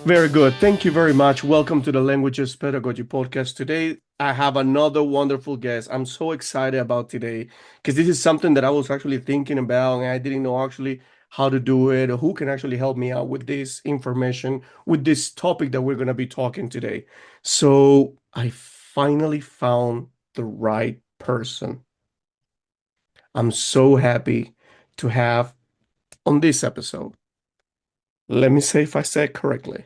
Very good. Thank you very much. Welcome to the Languages Pedagogy Podcast. Today, I have another wonderful guest. I'm so excited about today because this is something that I was actually thinking about and I didn't know actually how to do it or who can actually help me out with this information, with this topic that we're going to be talking today. So, I finally found the right person. I'm so happy to have on this episode. Let me say if I said it correctly.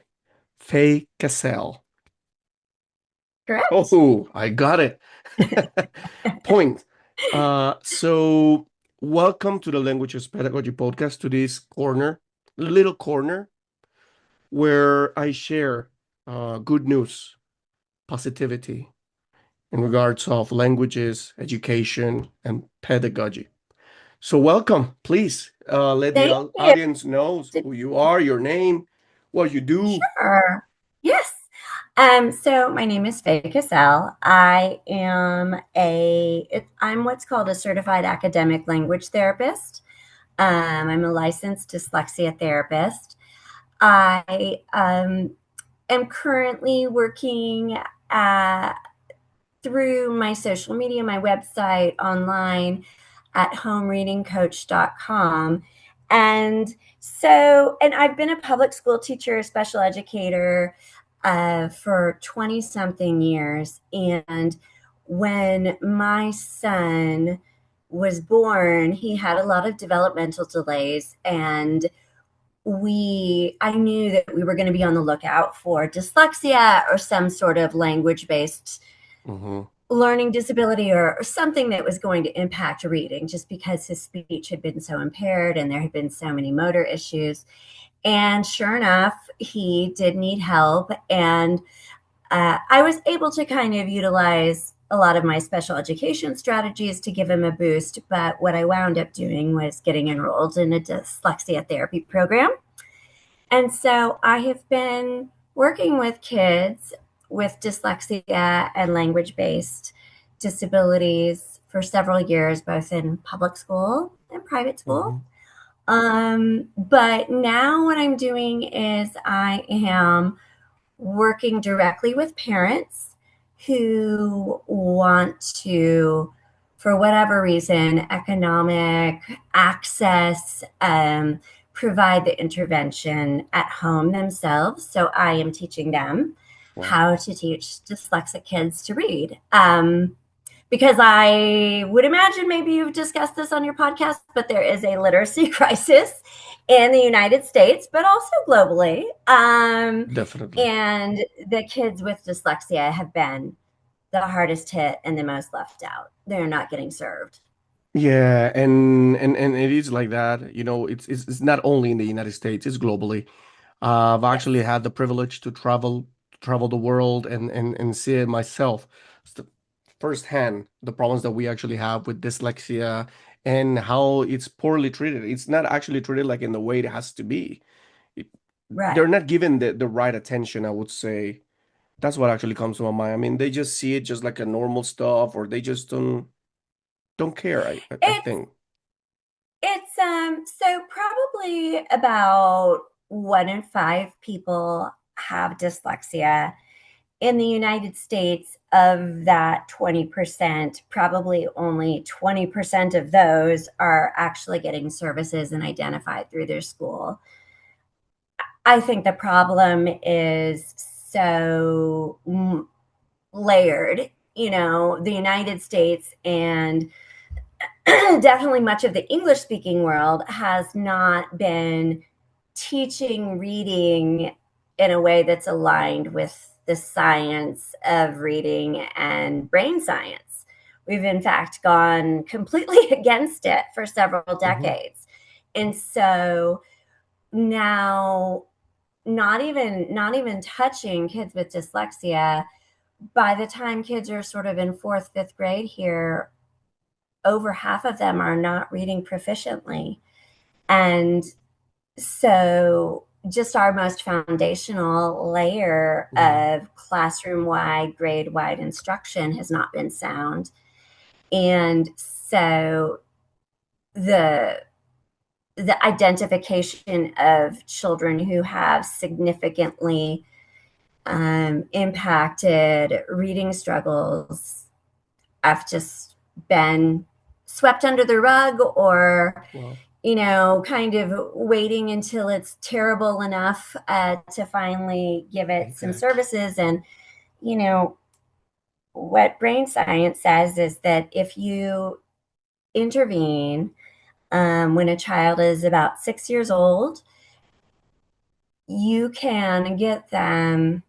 Faye Casell. Correct. Oh, I got it. Point. So welcome to the Languages Pedagogy Podcast, to this little corner where I share good news, positivity in regards of languages, education, and pedagogy. So welcome. Please let the Thank you. audience know who you are, your name, what you do. Sure. Yes. So my name is Faye Casell. I'm what's called a certified academic language therapist. I'm a licensed dyslexia therapist. I am currently working through my social media, my website, online at homereadingcoach.com. And I've been a public school teacher, special educator for 20 something years. And when my son was born, he had a lot of developmental delays. And I knew that we were going to be on the lookout for dyslexia or some sort of language based Hmm. learning disability or something that was going to impact reading just because his speech had been so impaired and there had been so many motor issues. And sure enough, he did need help. And I was able to kind of utilize a lot of my special education strategies to give him a boost. But what I wound up doing was getting enrolled in a dyslexia therapy program. And so I have been working with kids with dyslexia and language based disabilities for several years, both in public school and private school. Hmm. But now what I'm doing is I am working directly with parents who want to, for whatever reason, economic access, provide the intervention at home themselves. So I am teaching them Wow. how to teach dyslexic kids to read. Because I would imagine maybe you've discussed this on your podcast, but there is a literacy crisis in the United States, but also globally. Definitely. And the kids with dyslexia have been the hardest hit and the most left out. They're not getting served. Yeah, and it is like that. It's not only in the United States, it's globally. I've actually Yes. had the privilege to travel the world and see it myself firsthand, the problems that we actually have with dyslexia and how it's poorly treated. It's not actually treated like in the way it has to be. It, they're Right. not given the right attention, I would say. That's what actually comes to my mind. I mean, they just see it just like a normal stuff, or they just don't care, I It's think. so probably about 1 in 5 people have dyslexia. In the United States, of that 20%, probably only 20% of those are actually getting services and identified through their school. I think the problem is so layered. The United States and definitely much of the English speaking world has not been teaching reading in a way that's aligned with the science of reading and brain science. We've in fact gone completely against it for several Hmm. decades. And so now not even touching kids with dyslexia, by the time kids are sort of in fourth, fifth grade here, over half of them are not reading proficiently. And so just our most foundational layer Yeah. of classroom wide, grade wide instruction has not been sound. And so the the identification of children who have significantly impacted reading struggles have just been swept under the rug, or Well, kind of waiting until it's terrible enough to finally give it some exactly. services. And you know what brain science says is that if you intervene when a child is about 6 years old, you can get them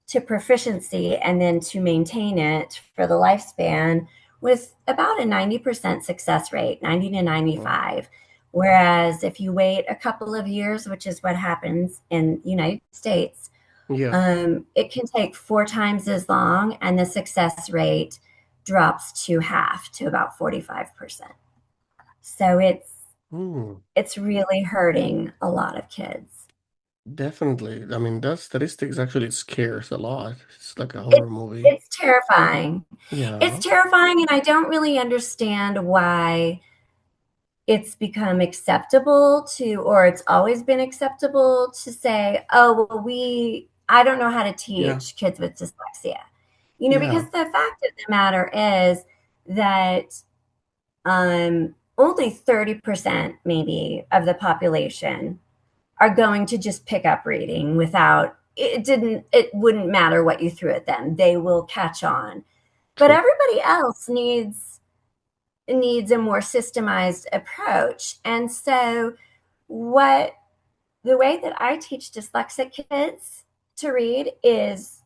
to proficiency and then to maintain it for the lifespan with about a 90% success rate, 90 to Well, 95. Whereas if you wait a couple of years, which is what happens in the United States, yeah. it can take 4 times as long, and the success rate drops to half, to about 45%. So Hmm. it's really hurting a lot of kids. Definitely. I mean, that statistics actually scares a lot. It's like a It, horror movie. it's terrifying. It's Yeah. terrifying, and I don't really understand why it's become acceptable to, or it's always been acceptable to say, oh, well, I don't know how to Yeah. teach kids with dyslexia. Because Yeah. the fact of the matter is that only 30% maybe of the population are going to just pick up reading without it wouldn't matter what you threw at them. They will catch on. But True. everybody else needs a more systemized approach. And so what the way that I teach dyslexic kids to read is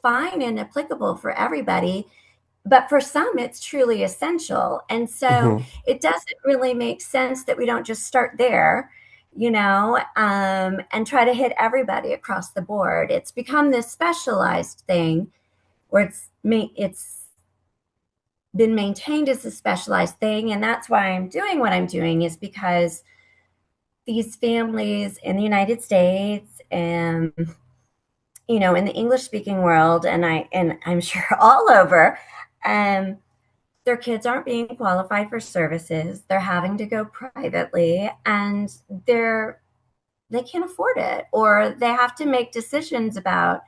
fine and applicable for everybody, but for some it's truly essential. And so Hmm. it doesn't really make sense that we don't just start there, and try to hit everybody across the board. It's become this specialized thing where it's been maintained as a specialized thing. And that's why I'm doing what I'm doing, is because these families in the United States and in the English speaking world, and I'm sure all over, um, their kids aren't being qualified for services. They're having to go privately, and they can't afford it, or they have to make decisions about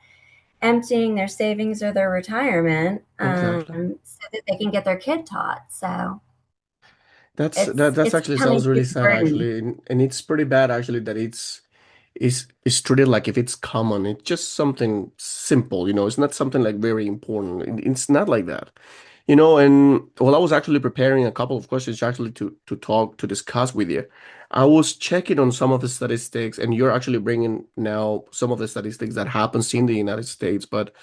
emptying their savings or their retirement, Exactly. so that they can get their kid taught. So That's it's actually becoming sounds really too sad burden. actually, and it's pretty bad actually that it's treated like if it's common. It's just something simple, It's not something like very important. It's not like that, And while I was actually preparing a couple of questions actually to discuss with you, I was checking on some of the statistics, and you're actually bringing now some of the statistics that happens in the United States, but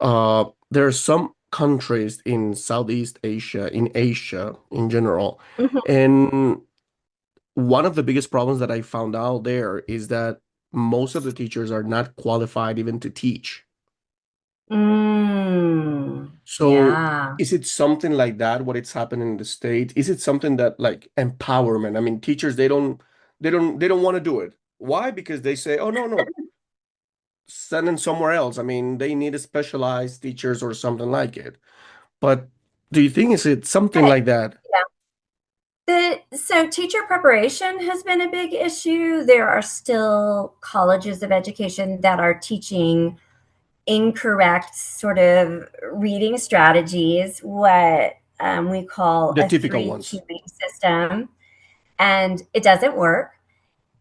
there are some countries in Southeast Asia, in Asia in general, Mhm. and one of the biggest problems that I found out there is that most of the teachers are not qualified even to teach. So Yeah. is it something like that, what it's happening in the States? Is it something that like empowerment? I mean, teachers, they don't want to do it. Why? Because they say, oh no, no, send them somewhere else. I mean, they need a specialized teachers or something like it. But do you think is it something Yeah. like that? So teacher preparation has been a big issue. There are still colleges of education that are teaching incorrect sort of reading strategies, what we call The a typical three ones. cueing system, and it doesn't work.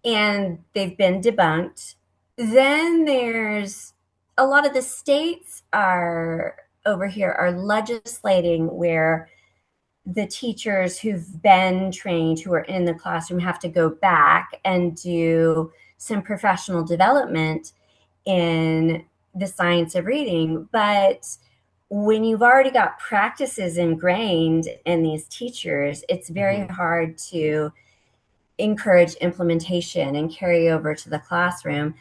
And they've been debunked. Then there's a lot of the states are over here are legislating where the teachers who've been trained, who are in the classroom, have to go back and do some professional development in the science of reading. But when you've already got practices ingrained in these teachers, it's very Mhm. hard to encourage implementation and carry over to the classroom.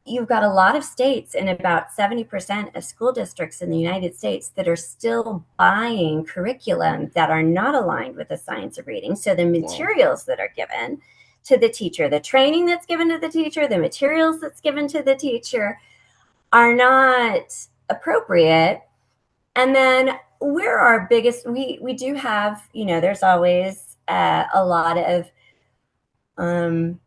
You've got a lot of states, and about 70% of school districts in the United States, that are still buying curriculum that are not aligned with the science of reading. So the Wow. materials that are given to the teacher, the training that's given to the teacher, the materials that's given to the teacher are not appropriate. And then we're our biggest, we do have, there's always a lot of um,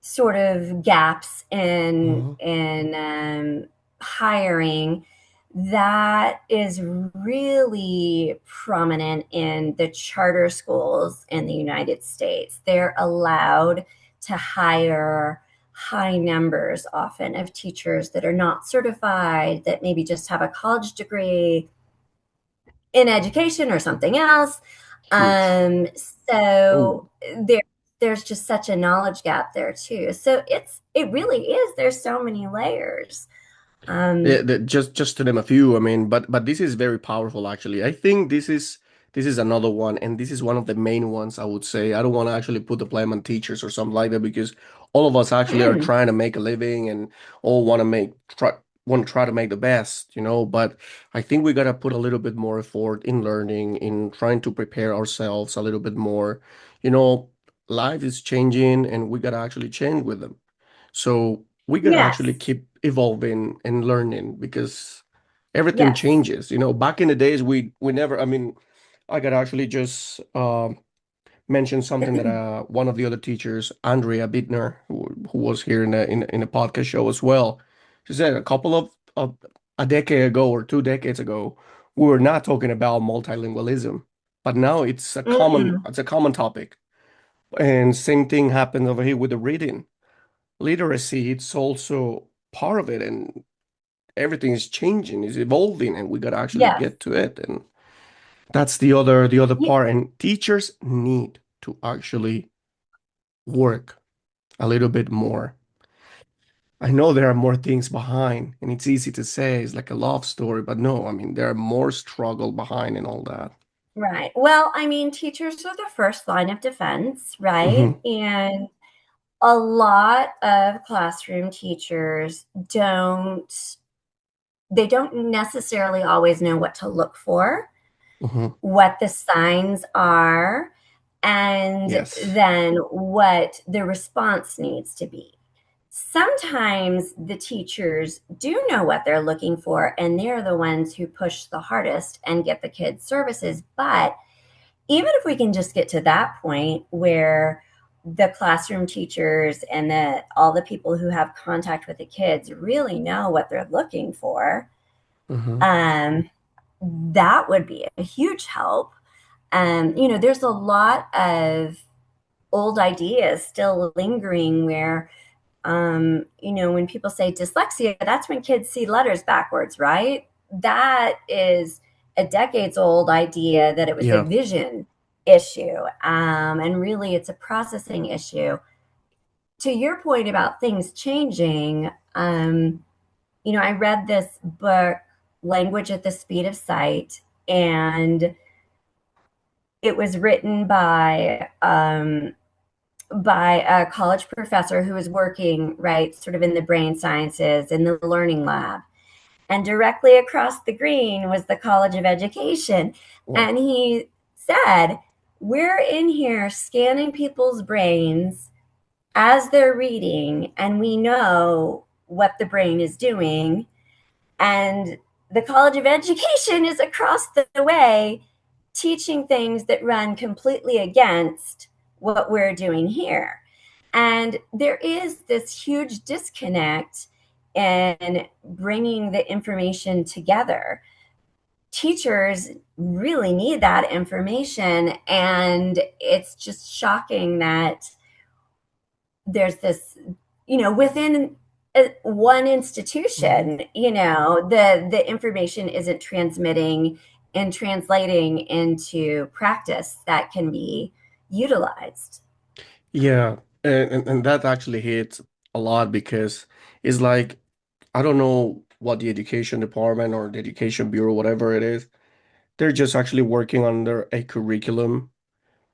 sort of gaps Hmm. in hiring that is really prominent in the charter schools in the United States. They're allowed to hire high numbers often of teachers that are not certified, that maybe just have a college degree in education or something else. Huge. Um, Oh, so there, there's just such a knowledge gap there too. So it really is. There's so many layers. yeah, Um, just to name a few. I mean, but this is very powerful actually. I think this is another one, and this is one of the main ones I would say. I don't want to actually put the blame on teachers or something like that because all of us actually are mm, trying to make a living and all want to try to make the best, But I think we gotta put a little bit more effort in learning, in trying to prepare ourselves a little bit more. You know, Life is changing, and we gotta actually change with them. So we gotta actually yes, keep evolving and learning because everything yes. changes. Back in the days, we never. I mean, I gotta actually just mention something that one of the other teachers, Andrea Bittner, who was here in a podcast show as well, she said a decade ago or 2 decades ago, we were not talking about multilingualism, but now Mm, it's a common topic. And same thing happens over here with the reading literacy. It's also part of it, and everything is changing, is evolving, and we got to actually yes. get to it. And that's the other Ye- part. And teachers need to actually work a little bit more. I know there are more things behind, and it's easy to say it's like a love story, but no, I mean there are more struggle behind and all that. Right. Well, I mean, teachers are the first line of defense, right? Hmm. And a lot of classroom teachers don't necessarily always know what to look for, Hmm. what the signs are, and Yes. then what the response needs to be. Sometimes the teachers do know what they're looking for, and they're the ones who push the hardest and get the kids services. But even if we can just get to that point where the classroom teachers and all the people who have contact with the kids really know what they're looking for, Hmm. um, that would be a huge help. There's a lot of old ideas still lingering where, when people say dyslexia, that's when kids see letters backwards, right? That is a decades old idea that it was a Yeah. vision issue. And really, it's a processing issue. To your point about things changing, I read this book, Language at the Speed of Sight, and it was written by a college professor who was working right sort of in the brain sciences in the learning lab. And directly across the green was the College of Education. Wow. And he said, we're in here scanning people's brains as they're reading, and we know what the brain is doing. And the College of Education is across the way teaching things that run completely against what we're doing here. And there is this huge disconnect in bringing the information together. Teachers really need that information, and it's just shocking that there's this, within one Hmm. institution, the information isn't transmitting and translating into practice that can be utilized. Yeah, and that actually hits a lot because it's like I don't know what the education department or the education bureau, whatever it is, they're just actually working under a curriculum,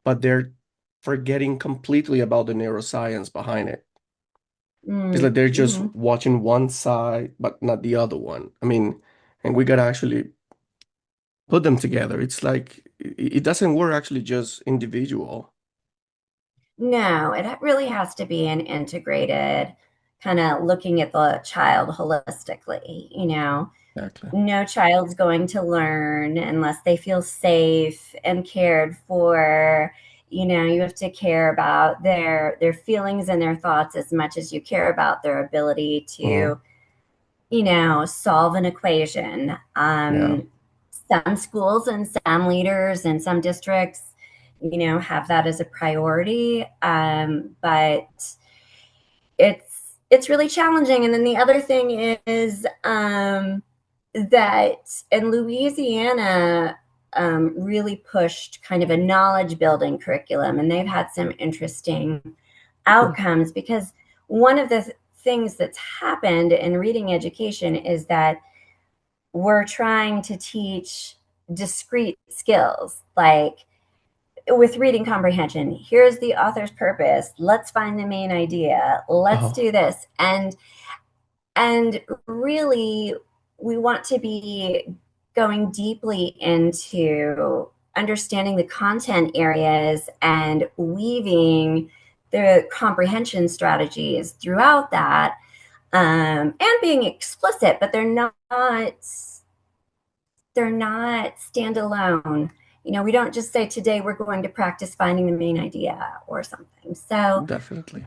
but they're forgetting completely about the neuroscience behind it. It's like they're just Mm-hmm. watching one side, but not the other one. I mean, and we gotta actually put them together. It's like it doesn't work actually just individual. No, it really has to be an integrated kind of looking at the child holistically. Exactly. No child's going to learn unless they feel safe and cared for. You have to care about their feelings and their thoughts as much as you care about their ability Mhm. to, solve an equation. Yeah. Some schools and some leaders and some districts, have that as a priority. But it's really challenging. And then the other thing is that in Louisiana really pushed kind of a knowledge building curriculum, and they've had some interesting Mm. outcomes because one of the things that's happened in reading education is that we're trying to teach discrete skills like with reading comprehension. Here's the author's purpose. Let's find the main idea. Let's Oh, do this. And really we want to be going deeply into understanding the content areas and weaving the comprehension strategies throughout that, and being explicit, but they're not standalone. We don't just say today we're going to practice finding the main idea or something. So, definitely.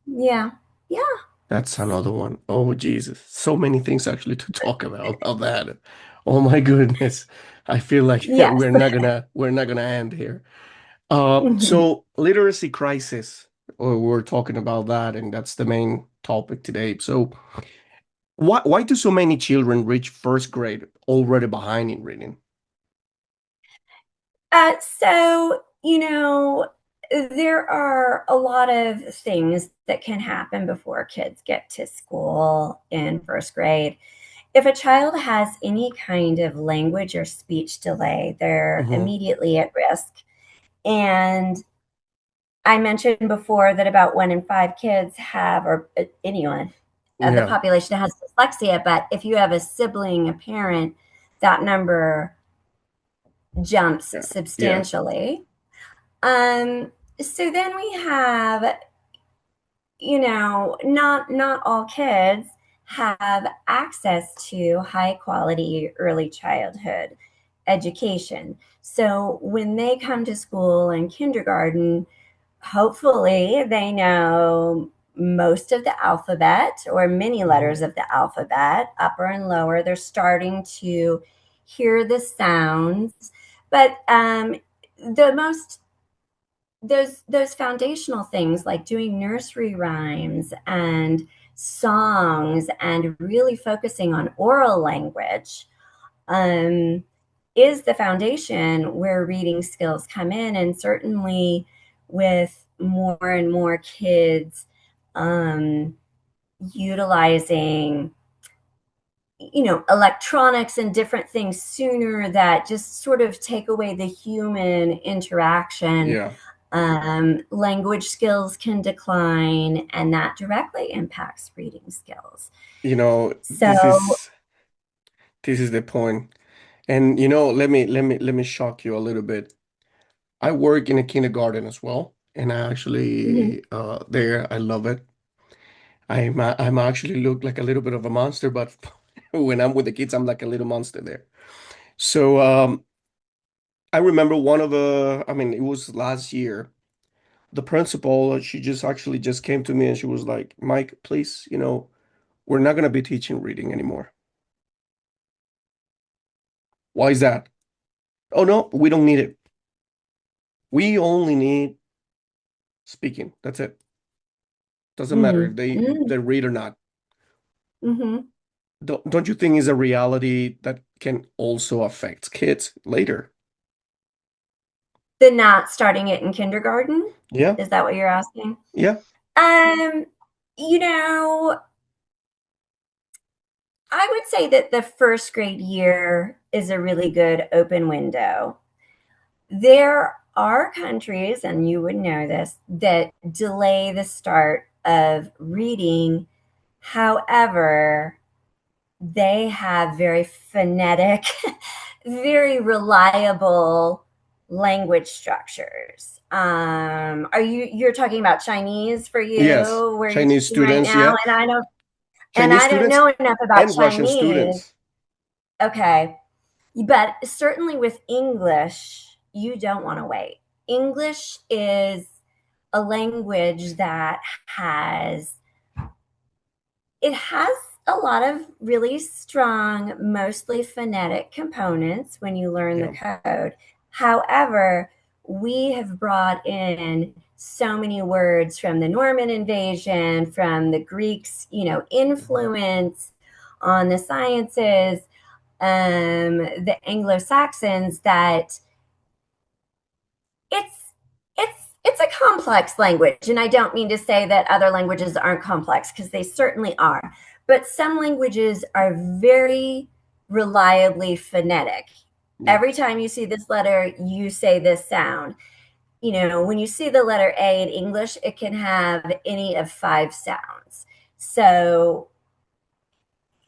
yeah, yeah, That's another one. Oh, Jesus. So many things actually to talk about that. Oh my goodness. I feel like yes. we're not gonna end here. So literacy crisis, or we're talking about that, and that's the main topic today. So why do so many children reach first grade already behind in reading? So, there are a lot of things that can happen before kids get to school in first grade. If a child has any kind of language or speech delay, they're Hmm. immediately at risk. And I mentioned before that about 1 in 5 kids have, or anyone of the Yeah, population has dyslexia. But if you have a sibling, a parent, that number jumps yeah, yeah. substantially. Um, so then we have, not all kids have access to high quality early childhood education. So when they come to school in kindergarten, hopefully they know most of the alphabet or many Hmm. letters of the alphabet, upper and lower. They're starting to hear the sounds, but the most those foundational things like doing nursery rhymes and songs and really focusing on oral language, um, is the foundation where reading skills come in. And certainly with more and more kids um, utilizing electronics and different things sooner that just sort of take away the human interaction, Yeah. language skills can decline, and that directly impacts reading skills. You know, So, this is the point. And let me shock you a little bit. I work in a kindergarten as well, and I mhm. actually there I love it. I'm actually look like a little bit of a monster, but when I'm with the kids, I'm like a little monster there. So I remember one of I mean, it was last year. The principal, she just actually just came to me and she was like, "Mike, please, we're not gonna be teaching reading anymore." Why is that? Oh no, we don't need it. We only need speaking. That's it. Doesn't matter if Mm, they mm, read or not. mhm. Don't you think is a reality that can also affect kids later? The not starting it in kindergarten? Yeah, Is that what you're asking? yeah, Um, you know, I would say that the first grade year is a really good open window. There are countries, and you would know this, that delay the start of reading. However, they have very phonetic, very reliable language structures. You're talking about Chinese for yes. you, where you're Chinese speaking right students, now, yeah. and Chinese I don't students know enough about and Russian Chinese. students. Okay, but certainly with English, you don't want to wait. English is a language that has it has a lot of really strong, mostly phonetic components when you learn the Yeah. code. However, we have brought in so many words from the Norman invasion, from the Greeks, Mhm. influence on the sciences, the Anglo Saxons, that it's it's a complex language, and I don't mean to say that other languages aren't complex, because they certainly are, but some languages are very reliably phonetic. Yeah. Every time you see this letter, you say this sound. When you see the letter A in English, it can have any of 5 sounds. So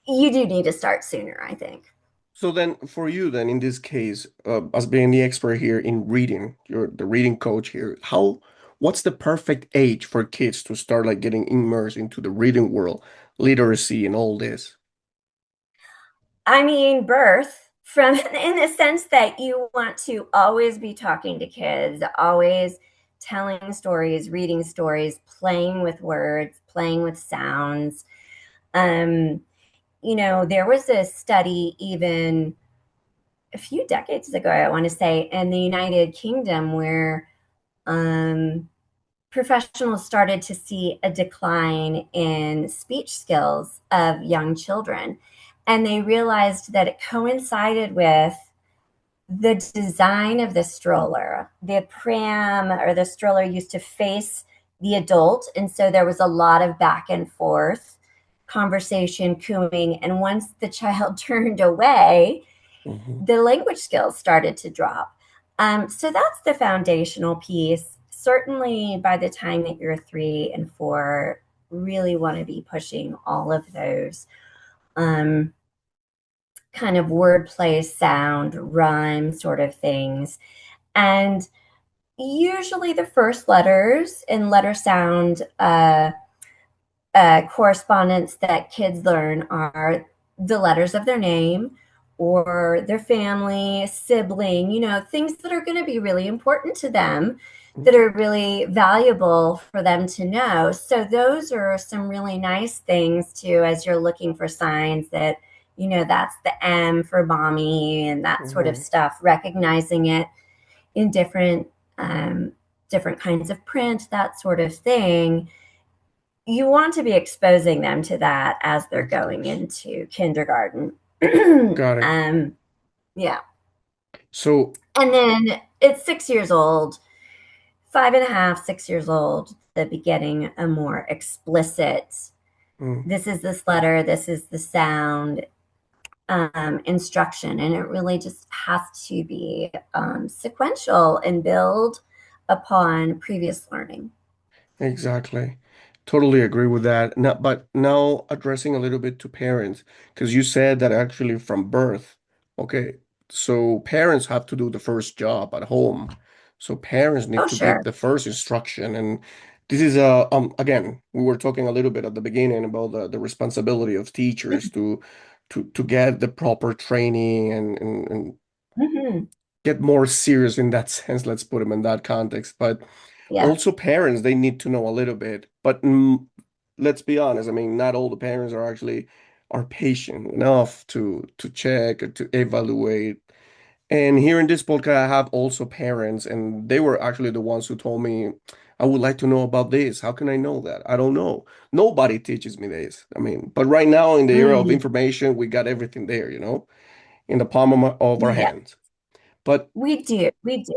you do need to start sooner, I think. So then, for you, then in this case, as being the expert here in reading, you're the reading coach here. What's the perfect age for kids to start like getting immersed into the reading world, literacy, and all this? I mean, birth, from in the sense that you want to always be talking to kids, always telling stories, reading stories, playing with words, playing with sounds. Um, there was a study even a few decades ago, I want to say, in the United Kingdom, where um, professionals started to see a decline in speech skills of young children. And they realized that it coincided with the design of the stroller. The pram or the stroller used to face the adult. And so there was a lot of back and forth conversation, cooing. And once the child turned away, Hmm. the language skills started to drop. So that's the foundational piece. Certainly, by the time that you're 3 and 4, really want to be pushing all of those um, kind of wordplay, sound, rhyme sort of things. And usually, the first letters in letter sound correspondence that kids learn are the letters of their name or their family, sibling, things that are going to be really important to them, that are really valuable for them to know. So, those are some really nice things too, as you're looking for signs that, that's the M for mommy and that sort of Hmm. stuff, recognizing it in um, different kinds of print, that sort of thing. You want to be exposing them to that as they're Of going course. into kindergarten. Got it. um, yeah. So, And then it's 6 years old, 5.5, 6 years old, they'll be getting a more explicit, mm, this is this letter, this is the sound instruction. And it really just has to be sequential and build upon previous learning. exactly. Totally agree with that. Now, but now addressing a little bit to parents, because you said that actually from birth, okay, so parents have to do the first job at home. So parents need Oh, to give sure. the first instruction. And this is again, we were talking a little bit at the beginning about the responsibility of teachers to get the proper training and Hmm. get more serious in that sense. Let's put them in that context. But Yeah. also parents, they need to know a little bit. But let's be honest. I mean, not all the parents are patient enough to check or to evaluate. And here in this podcast, I have also parents, and they were actually the ones who told me, I would like to know about this. How can I know that? I don't know. Nobody teaches me this. I mean, but right now in the era of Mm, information, we got everything there, in the palm of our yeah. hands. But We do. We do.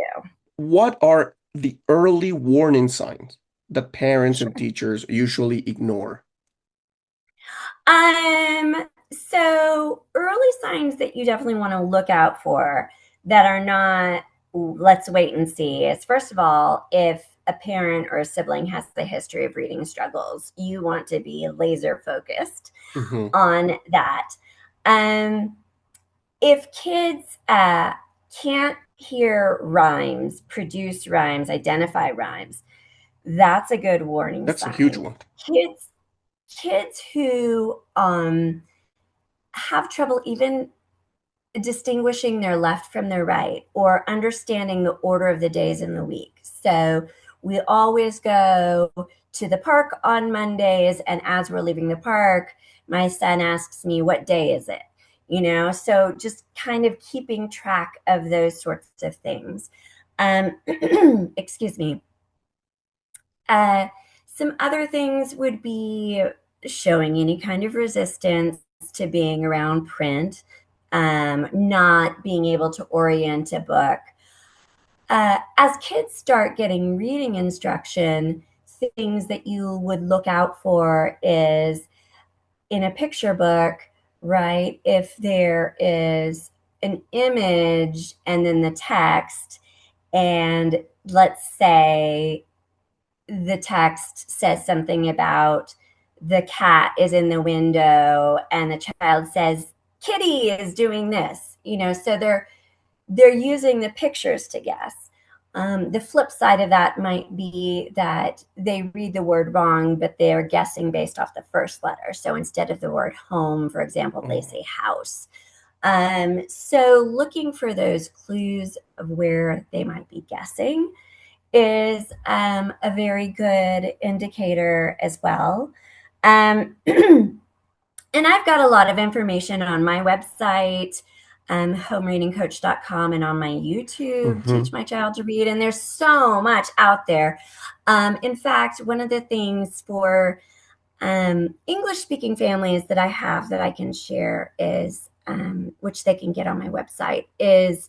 what are the early warning signs that parents and Sure. teachers usually ignore? So early signs that you definitely want to look out for that are not, let's wait and see, is first of all, if a parent or a sibling has a history of reading struggles, you want to be laser focused Hmm. on that. Um, if kids can't hear rhymes, produce rhymes, identify rhymes, that's a good warning That's a huge sign. one. Kids who have trouble even distinguishing their left from their right, or understanding the order of the days in the week. So we always go to the park on Mondays, and as we're leaving the park, my son asks me, what day is it? So just kind of keeping track of those sorts of things. Excuse me. Uh, some other things would be showing any kind of resistance to being around print, not being able to orient a book. As kids start getting reading instruction, things that you would look out for is in a picture book, right? If there is an image and then the text, and let's say the text says something about the cat is in the window and the child says kitty is doing this, so they're using the pictures to guess. The flip side of that might be that they read the word wrong, but they're guessing based off the first letter. So instead of the word home, for example, they say house. So looking for those clues of where they might be guessing is a very good indicator as well. And I've got a lot of information on my website, homereadingcoach.com, and on my YouTube, Teach My Child to Read. And there's so much out there. In fact, one of the things for English speaking families that I have that I can share is, which they can get on my website, is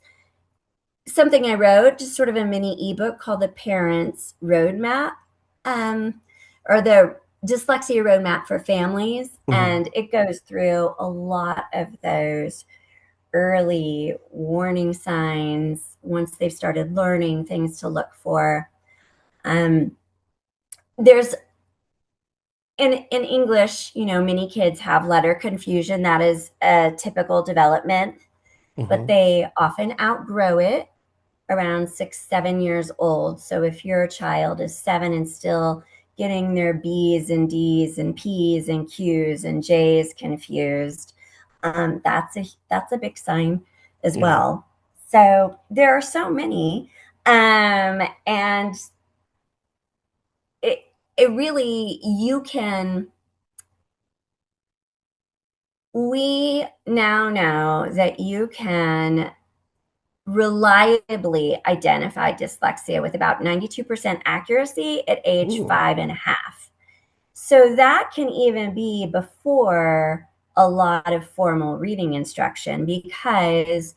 something I wrote, just sort of a mini ebook called the Parents Roadmap, or the Dyslexia Roadmap for Families. And it goes through a lot of those early warning signs once they've started learning, things to look for. There's in English, many kids have letter confusion. That is a typical development, but they often outgrow it around 6, 7 years old. So if your child is 7 and still getting their B's and D's and P's and Q's and J's confused, that's a big sign as well. So there are so many, and it really, we now know that you can reliably identify dyslexia with about 92% accuracy at age 5.5. So that can even be before a lot of formal reading instruction, because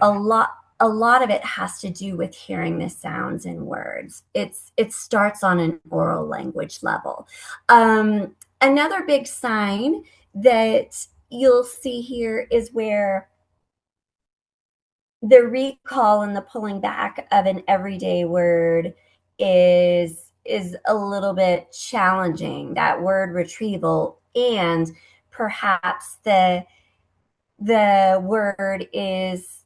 a lot of it has to do with hearing the sounds in words. It starts on an oral language level. Another big sign that you'll see here is where the recall and the pulling back of an everyday word is a little bit challenging, that word retrieval, and perhaps the word is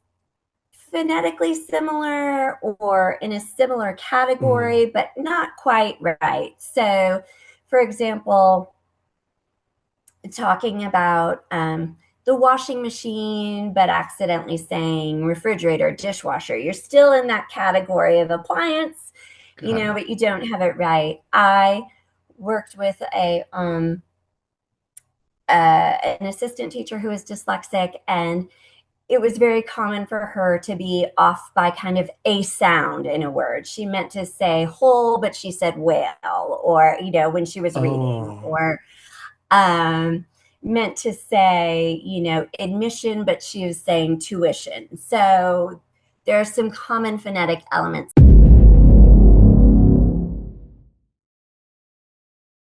phonetically similar or in a similar category, but not quite right. So, for example, talking about the washing machine, but accidentally saying refrigerator, dishwasher. You're still in that category of appliance, but you don't have it right. I worked with an assistant teacher who was dyslexic, and it was very common for her to be off by kind of a sound in a word. She meant to say whole, but she said whale, or, when she was reading, or meant to say, admission, but she was saying tuition. So there are some common phonetic elements.